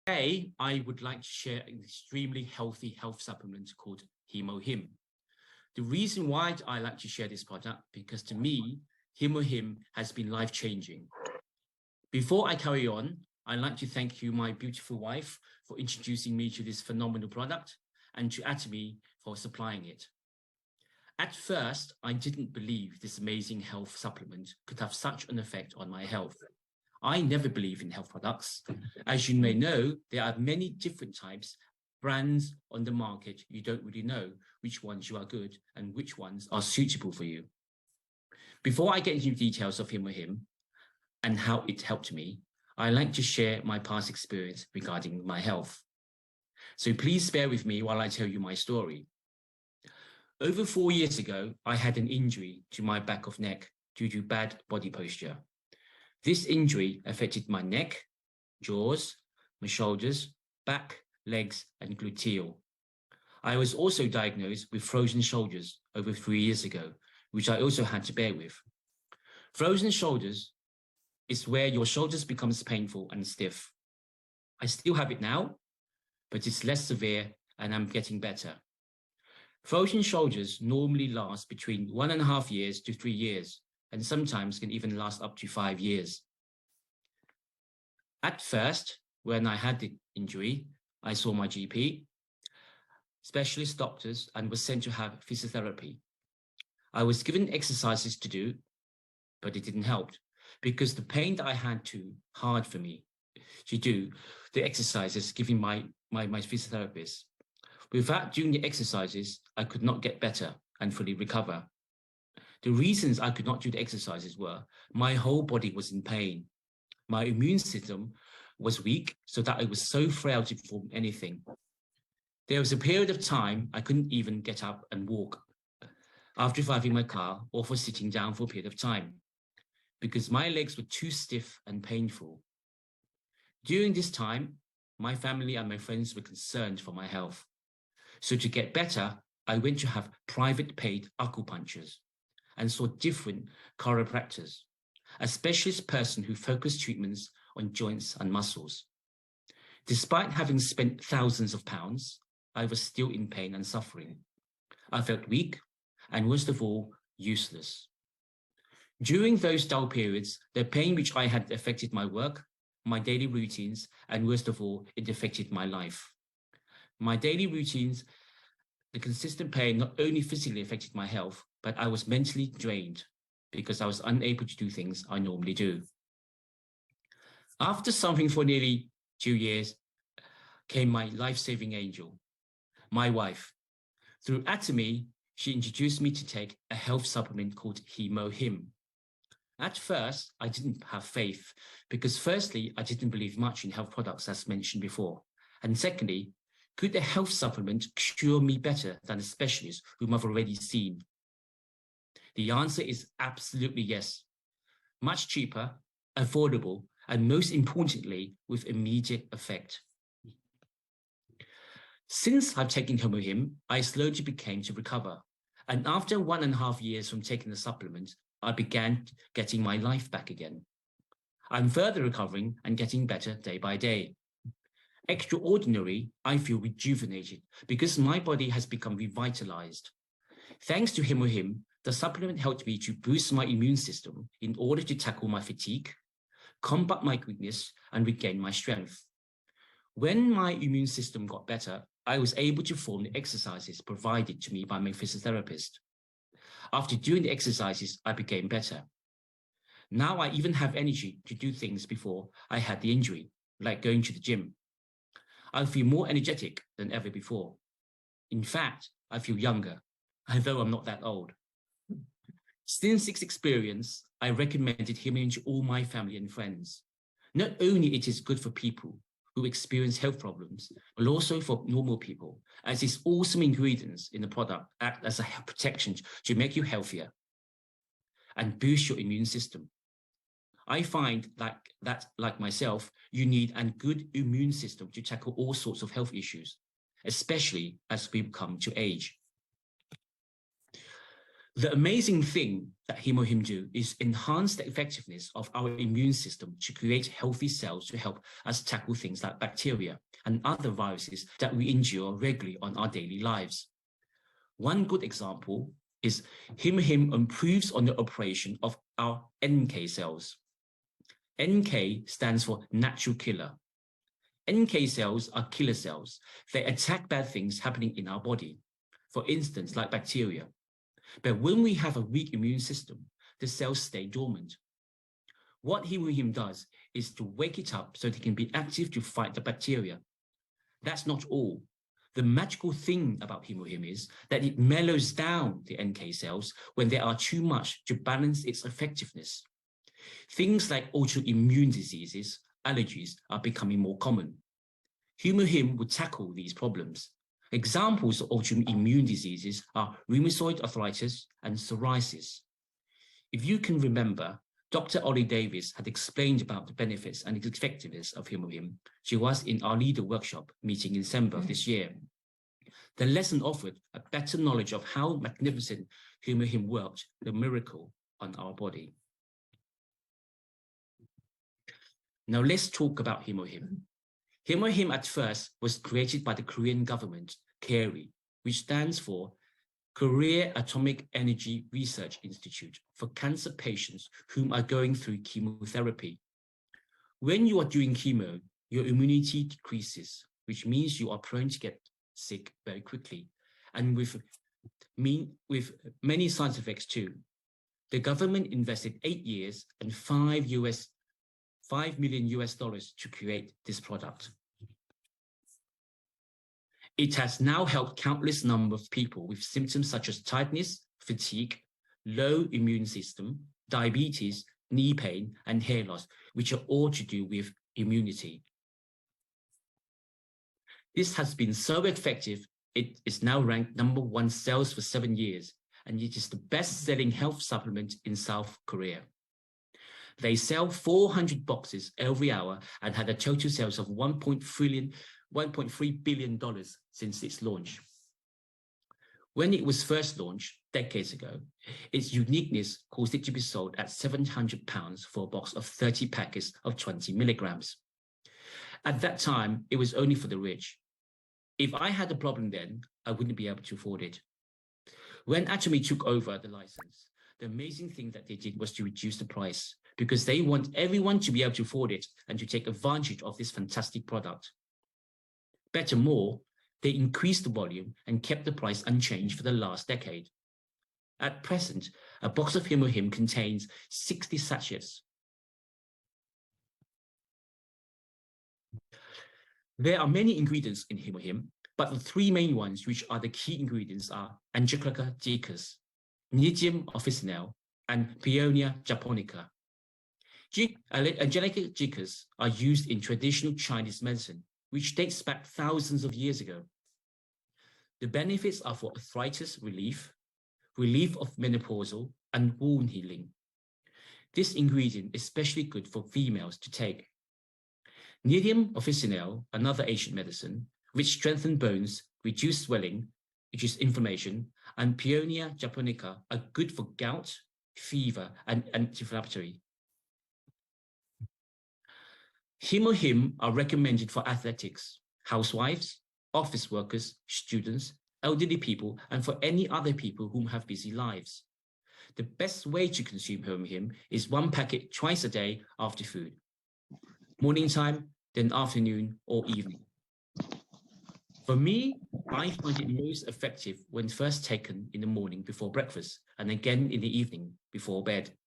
Today, I would like to share an extremely healthy health supplement called Hemohim. The reason why I like to share this product, because to me, Hemohim has been life-changing. Before I carry on, I'd like to thank you, my beautiful wife, for introducing me to this phenomenal product and to Atomy for supplying it. At first, I didn't believe this amazing health supplement could have such an effect on my health. I never believe in health products. As you may know, there are many different types, brands on the market. You don't really know which ones you are good and which ones are suitable for you. Before I get into details of Hemohim and how it helped me, I like to share my past experience regarding my health. So please bear with me while I tell you my story. Over 4 years ago, I had an injury to my back of neck due to bad body posture. This injury affected my neck, jaws, my shoulders, back, legs, and gluteal. I was also diagnosed with frozen shoulders over 3 years ago, which I also had to bear with. Frozen shoulders is where your shoulders becomes painful and stiff. I still have it now, but it's less severe and I'm getting better. Frozen shoulders normally last between 1.5 years to 3 years, and sometimes can even last up to 5 years. At first, when I had the injury, I saw my GP, specialist doctors, and was sent to have physiotherapy. I was given exercises to do, but it didn't help because the pain that I had too hard for me to do the exercises given my physiotherapist. Without doing the exercises, I could not get better and fully recover. The reasons I could not do the exercises were my whole body was in pain. My immune system was weak, so that I was so frail to perform anything. There was a period of time I couldn't even get up and walk after driving my car or for sitting down for a period of time because my legs were too stiff and painful. During this time, my family and my friends were concerned for my health. So to get better, I went to have private paid acupunctures and saw different chiropractors, a specialist person who focused treatments on joints and muscles. Despite having spent thousands of pounds, I was still in pain and suffering. I felt weak and worst of all, useless. During those dull periods, the pain which I had affected my work, my daily routines, and worst of all, it affected my life. My daily routines, the consistent pain not only physically affected my health, but I was mentally drained because I was unable to do things I normally do. After suffering for nearly 2 years, came my life-saving angel, my wife. Through Atomy, she introduced me to take a health supplement called Hemohim. At first, I didn't have faith because firstly, I didn't believe much in health products as mentioned before. And secondly, could a health supplement cure me better than a specialist whom I've already seen? The answer is absolutely yes. Much cheaper, affordable, and most importantly, with immediate effect. Since I've taken Hemohim, I slowly began to recover. And after 1.5 years from taking the supplement, I began getting my life back again. I'm further recovering and getting better day by day. Extraordinary, I feel rejuvenated because my body has become revitalized. Thanks to Hemohim, the supplement helped me to boost my immune system in order to tackle my fatigue, combat my weakness, and regain my strength. When my immune system got better, I was able to perform the exercises provided to me by my physiotherapist. After doing the exercises, I became better. Now I even have energy to do things before I had the injury, like going to the gym. I feel more energetic than ever before. In fact, I feel younger, although I'm not that old. Since this experience, I recommended Hemohim to all my family and friends. Not only it is good for people who experience health problems, but also for normal people, as its awesome ingredients in the product act as a protection to make you healthier and boost your immune system. I find that, like myself, you need a good immune system to tackle all sorts of health issues, especially as we come to age. The amazing thing that Hemohim do is enhance the effectiveness of our immune system to create healthy cells to help us tackle things like bacteria and other viruses that we endure regularly on our daily lives. One good example is Hemohim improves on the operation of our NK cells. NK stands for natural killer. NK cells are killer cells. They attack bad things happening in our body, for instance, like bacteria. But when we have a weak immune system, the cells stay dormant. What Hemohim does is to wake it up so they can be active to fight the bacteria. That's not all. The magical thing about Hemohim is that it mellows down the NK cells when there are too much to balance its effectiveness. Things like autoimmune diseases, allergies are becoming more common. Hemohim will tackle these problems. Examples of autoimmune diseases are rheumatoid arthritis and psoriasis. If you can remember, Dr. Ollie Davis had explained about the benefits and effectiveness of Hemohim to us in our leader workshop meeting in December of this year. The lesson offered a better knowledge of how magnificent Hemohim worked, the miracle on our body. Now let's talk about Hemohim. Hemohim at first was created by the Korean government, KERI, which stands for Korea Atomic Energy Research Institute, for cancer patients whom are going through chemotherapy. When you are doing chemo, your immunity decreases, which means you are prone to get sick very quickly, and with many side effects too. The government invested 8 years and $5 million to create this product. It has now helped countless number of people with symptoms such as tiredness, fatigue, low immune system, diabetes, knee pain, and hair loss, which are all to do with immunity. This has been so effective, it is now ranked #1 sales for 7 years, and it is the best-selling health supplement in South Korea. They sell 400 boxes every hour and had a total sales of $1.3 billion since its launch. When it was first launched decades ago, its uniqueness caused it to be sold at £700 for a box of 30 packets of 20 milligrams. At that time, it was only for the rich. If I had a problem then, I wouldn't be able to afford it. When Atomy took over the license, the amazing thing that they did was to reduce the price, because they want everyone to be able to afford it and to take advantage of this fantastic product. Better more, they increased the volume and kept the price unchanged for the last decade. At present, a box of Hemohim contains 60 sachets. There are many ingredients in Hemohim, but the 3 main ones which are the key ingredients are Angelica dicus, Nidium officinale, and Peonia japonica. Angelica dicus are used in traditional Chinese medicine, which dates back thousands of years ago. The benefits are for arthritis relief, relief of menopausal, and wound healing. This ingredient is especially good for females to take. Nidium officinale, another ancient medicine, which strengthens bones, reduce swelling, reduce inflammation, and Peonia japonica are good for gout, fever, and anti-inflammatory. Hemohim are recommended for athletics, housewives, office workers, students, elderly people, and for any other people who have busy lives. The best way to consume Hemohim is 1 packet twice a day after food. Morning time, then afternoon or evening. For me, I find it most effective when first taken in the morning before breakfast and again in the evening before bed.